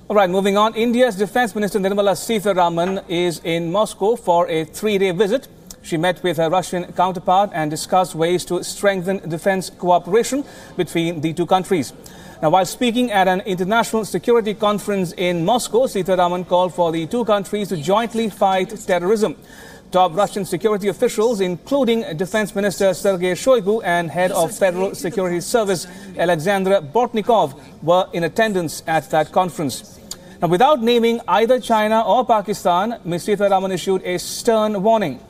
All right, moving on. India's Defence Minister Nirmala Sitharaman is in Moscow for a 3-day visit. She met with her Russian counterpart and discussed ways to strengthen defence cooperation between the two countries. Now, while speaking at an international security conference in Moscow, Sitharaman called for the two countries to jointly fight terrorism. Top Russian security officials, including Defence Minister Sergei Shoigu and Head of Federal Security Service Alexander Bortnikov, were in attendance at that conference. Now, without naming either China or Pakistan, Ms. Sitharaman issued a stern warning.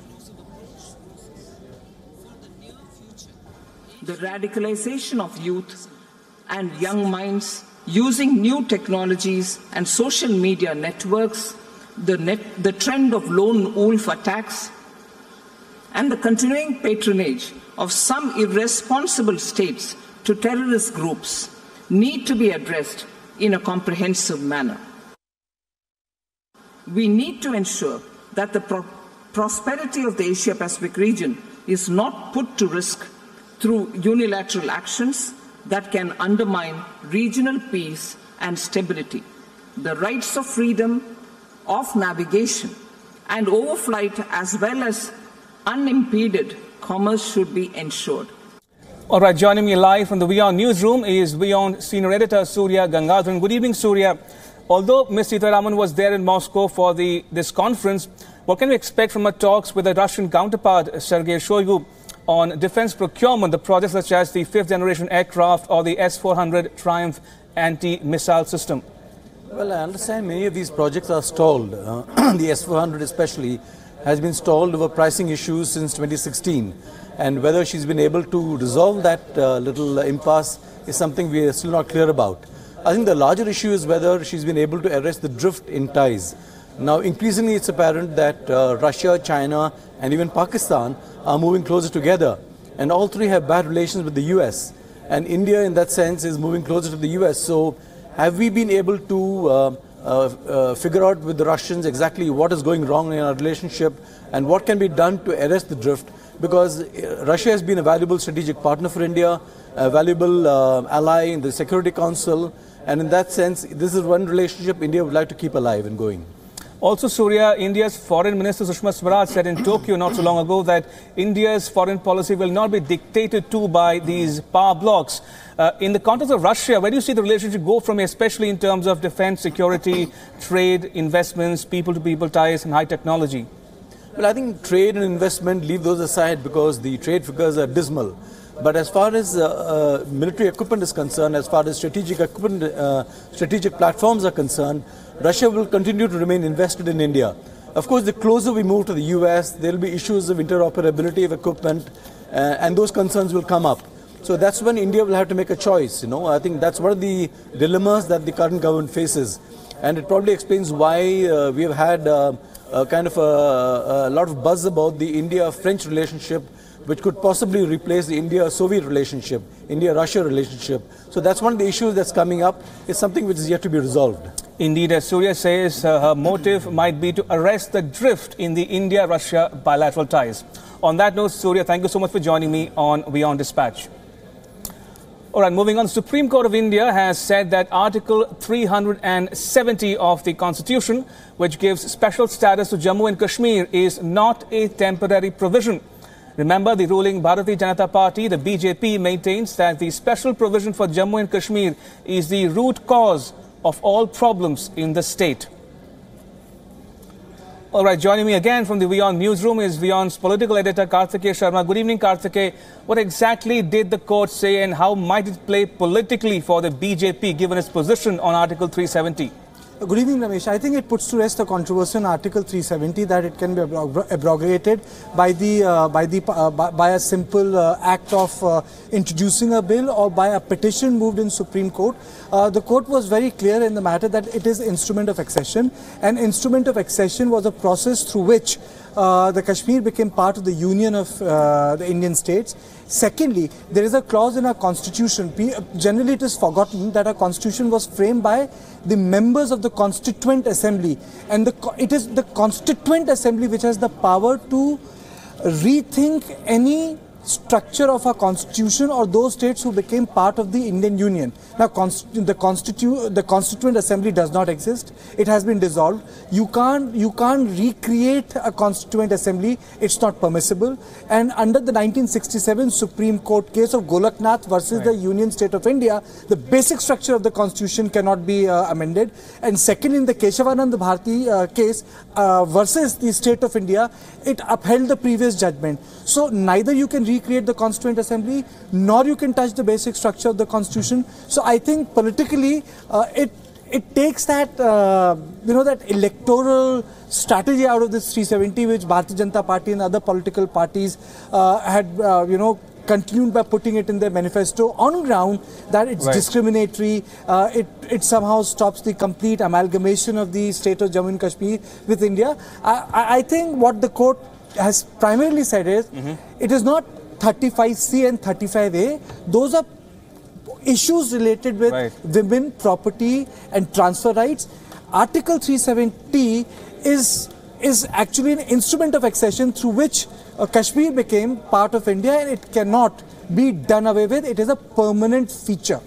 The radicalization of youth and young minds using new technologies and social media networks, the trend of lone wolf attacks, and the continuing patronage of some irresponsible states to terrorist groups need to be addressed in a comprehensive manner. We need to ensure that the prosperity of the Asia-Pacific region is not put to risk through unilateral actions that can undermine regional peace and stability. The rights of freedom of navigation and overflight, as well as unimpeded commerce, should be ensured. All right, joining me live from the WION newsroom is WION senior editor Surya Gangadharan. Good evening, Surya. Although Ms. Sitharaman was there in Moscow for this conference, what can we expect from her talks with her Russian counterpart, Sergei Shoigu, on defence procurement, the projects such as the 5th generation aircraft or the S-400 Triumph anti-missile system? Well, I understand many of these projects are stalled. The S-400 especially has been stalled over pricing issues since 2016. And whether she's been able to resolve that little impasse is something we are still not clear about. I think the larger issue is whether she's been able to arrest the drift in ties. Now, increasingly it's apparent that Russia, China and even Pakistan are moving closer together. And all three have bad relations with the US. And India, in that sense, is moving closer to the US. So have we been able to figure out with the Russians exactly what is going wrong in our relationship and what can be done to arrest the drift? Because Russia has been a valuable strategic partner for India, a valuable ally in the Security Council. And in that sense, this is one relationship India would like to keep alive and going. Also, Surya, India's Foreign Minister Sushma Swaraj said in Tokyo not so long ago that India's foreign policy will not be dictated to by these power blocs. In the context of Russia, where do you see the relationship go from, especially in terms of defense, security, trade, investments, people-to-people ties and high technology? Well, I think trade and investment, leave those aside because the trade figures are dismal. But as far as military equipment is concerned, as far as strategic equipment, strategic platforms are concerned, Russia will continue to remain invested in India. Of course, the closer we move to the US, there will be issues of interoperability of equipment, and those concerns will come up. So that's when India will have to make a choice. I think that's one of the dilemmas that the current government faces. And it probably explains why we have had kind of a lot of buzz about the India-French relationship, which could possibly replace the India-Soviet relationship, India-Russia relationship. So that's one of the issues that's coming up. It's something which is yet to be resolved. Indeed, as Surya says, her motive might be to arrest the drift in the India-Russia bilateral ties. On that note, Surya, thank you so much for joining me on WION Dispatch. All right, moving on. The Supreme Court of India has said that Article 370 of the Constitution, which gives special status to Jammu and Kashmir, is not a temporary provision. Remember, the ruling Bharatiya Janata Party, the BJP, maintains that the special provision for Jammu and Kashmir is the root cause of all problems in the state. All right, joining me again from the WION newsroom is WION's political editor Karthikeya Sharma. Good evening, Karthikeya. What exactly did the court say and how might it play politically for the BJP given its position on Article 370? Good evening, Ramesh. I think it puts to rest the controversy on Article 370 that it can be abrogated by a simple act of introducing a bill or by a petition moved in Supreme Court. The court was very clear in the matter that it is instrument of accession. An instrument of accession was a process through which the Kashmir became part of the union of the Indian states. Secondly, there is a clause in our constitution. Generally, it is forgotten that our constitution was framed by the members of the Constituent Assembly, and it is the Constituent Assembly which has the power to rethink any structure of our constitution or those states who became part of the Indian Union. Now, the Constituent Assembly does not exist. It has been dissolved. You can't recreate a Constituent Assembly. It's not permissible. And under the 1967 Supreme Court case of Golaknath versus the Union State of India, the basic structure of the Constitution cannot be amended. And second, in the Keshavanand Bharati case versus the State of India, it upheld the previous judgment. So neither you can recreate the Constituent Assembly, nor you can touch the basic structure of the Constitution. So I think politically, it takes that that electoral strategy out of this 370, which Bharatiya Janata Party and other political parties had continued by putting it in their manifesto on ground that it's discriminatory. It somehow stops the complete amalgamation of the state of Jammu and Kashmir with India. I think what the court has primarily said is it is not 35C and 35A. Those are issues related with women, property and transfer rights. Article 370 is actually an instrument of accession through which Kashmir became part of India, and it cannot be done away with. It is a permanent feature.